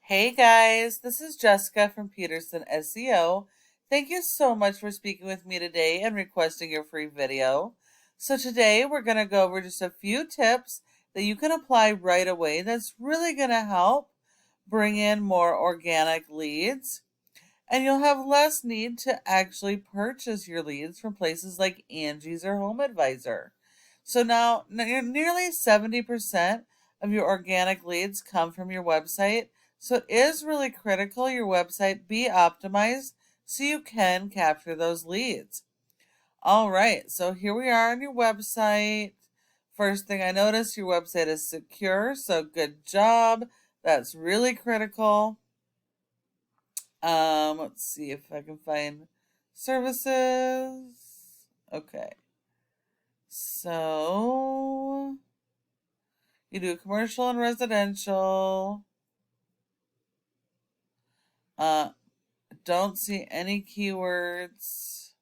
Hey guys, this is Jessica from Peterson SEO. Thank you so much for speaking with me today and requesting your free video. So today we're going to go over just a few tips that you can apply right away that's really going to help bring in more organic leads. And you'll have less need to actually purchase your leads from places like Angie's or Home Advisor. So now nearly 70% of your organic leads come from your website. So it is really critical your website be optimized so you can capture those leads. All right, so here we are on your website. First thing I noticed, your website is secure, so good job. That's really critical. Let's see if I can find services. Okay. So you do commercial and residential. Uh, don't see any keywords.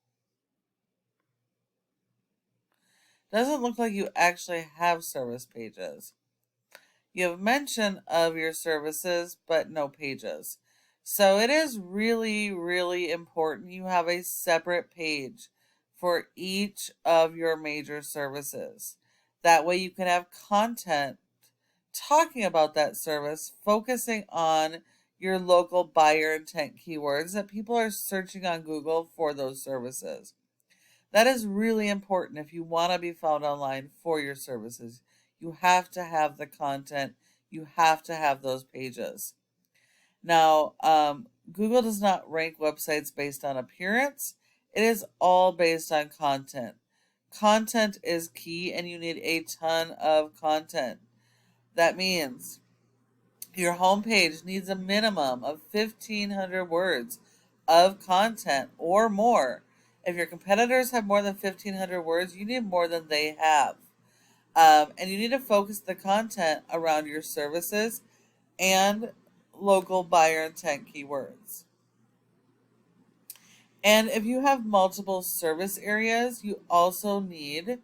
Doesn't look like you actually have service pages. You have mention of your services, but no pages. So it is really, really important you have a separate page for each of your major services. That way you can have content talking about that service, focusing on your local buyer intent keywords that people are searching on Google for those services. That is really important if you want to be found online for your services. You have to have the content. You have to have those pages. Now, Google does not rank websites based on appearance. It is all based on content. Content is key, and you need a ton of content. That means your homepage needs a minimum of 1,500 words of content or more. If your competitors have more than 1,500 words, you need more than they have. And you need to focus the content around your services and local buyer intent keywords. And if you have multiple service areas, you also need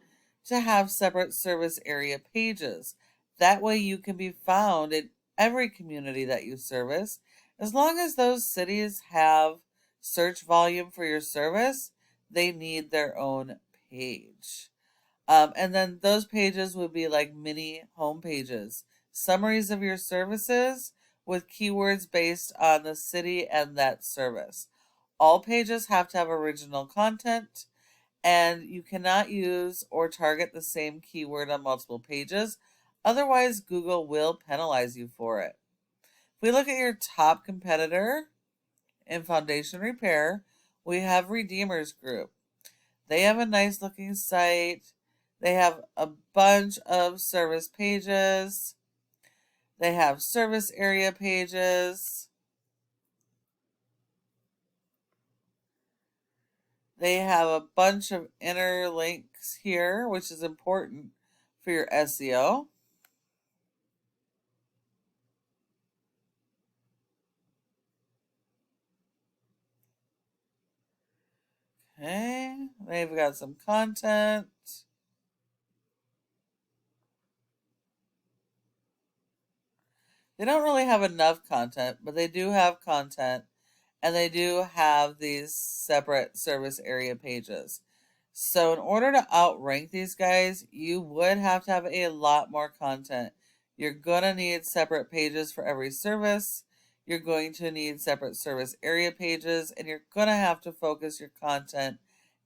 to have separate service area pages. That way you can be found in every community that you service. As long as those cities have search volume for your service, they need their own page. And then those pages would be like mini home pages, summaries of your services with keywords based on the city and that service. All pages have to have original content, and you cannot use or target the same keyword on multiple pages. Otherwise, Google will penalize you for it. If we look at your top competitor in foundation repair, we have Redeemers Group. They have a nice looking site. They have a bunch of service pages. They have service area pages. They have a bunch of inner links here, which is important for your SEO. Okay, they've got some content. They don't really have enough content, but they do have content, and they do have these separate service area pages. So in order to outrank these guys, you would have to have a lot more content. You're going to need separate pages for every service. You're going to need separate service area pages, and you're going to have to focus your content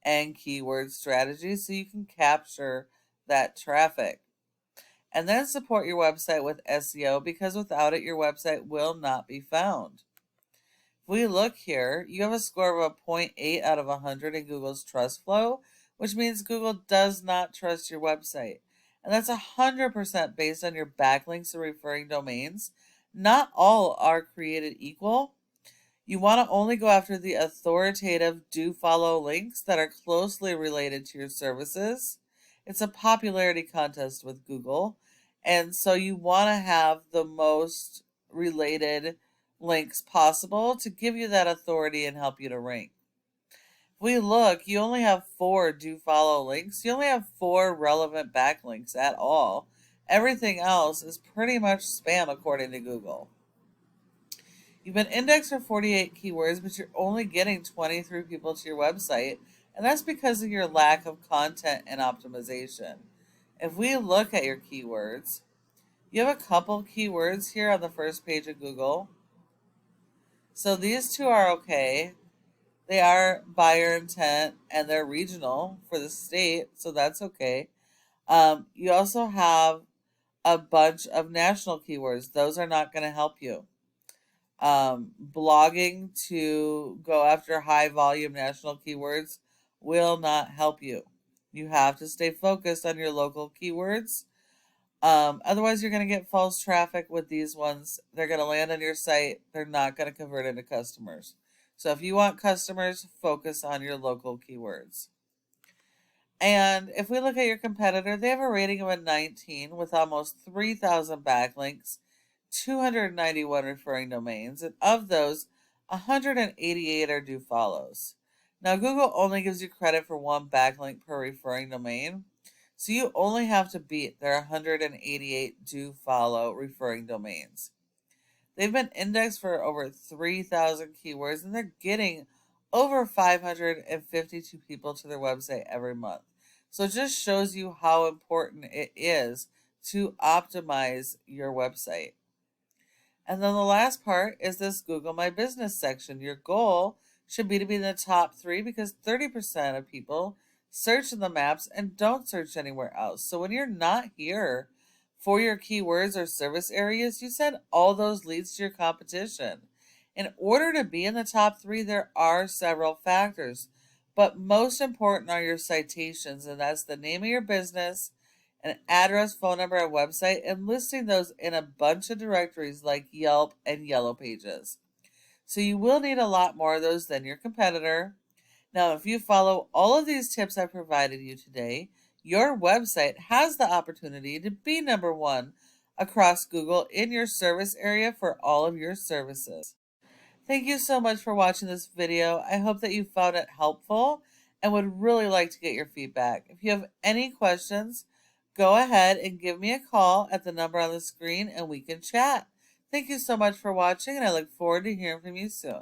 and keyword strategy so you can capture that traffic. And then support your website with SEO, because without it, your website will not be found. If we look here, you have a score of a 0.8 out of 100 in Google's trust flow, which means Google does not trust your website. And that's 100% based on your backlinks and referring domains. Not all are created equal. You want to only go after the authoritative do follow links that are closely related to your services. It's a popularity contest with Google. And so you want to have the most related links possible to give you that authority and help you to rank. If we look, you only have 4 do follow links. You only have 4 relevant backlinks at all. Everything else is pretty much spam according to Google. You've been indexed for 48 keywords, but you're only getting 23 people to your website, and that's because of your lack of content and optimization. If we look at your keywords, you have a couple keywords here on the first page of Google. So these two are okay. They are buyer intent and they're regional for the state, so that's okay. You also have a bunch of national keywords. Those are not going to help you. Blogging to go after high volume national keywords will not help you. You have to stay focused on your local keywords. Otherwise, you're going to get false traffic with these ones. They're going to land on your site. They're not going to convert into customers. So if you want customers, focus on your local keywords. And if we look at your competitor, they have a rating of a 19 with almost 3,000 backlinks, 291 referring domains, and of those, 188 are do follows. Now, Google only gives you credit for one backlink per referring domain, so you only have to beat their 188 do follow referring domains. They've been indexed for over 3,000 keywords, and they're getting over 552 people to their website every month. So it just shows you how important it is to optimize your website. And then the last part is this Google My Business section. Your goal should be to be in the top 3 because 30% of people search in the maps and don't search anywhere else. So when you're not here for your keywords or service areas, you send all those leads to your competition. In order to be in the top 3, there are several factors, but most important are your citations, and that's the name of your business, an address, phone number, and website, and listing those in a bunch of directories like Yelp and Yellow Pages. So you will need a lot more of those than your competitor. Now, if you follow all of these tips I provided you today, your website has the opportunity to be number 1 across Google in your service area for all of your services. Thank you so much for watching this video. I hope that you found it helpful and would really like to get your feedback. If you have any questions, go ahead and give me a call at the number on the screen and we can chat. Thank you so much for watching, and I look forward to hearing from you soon.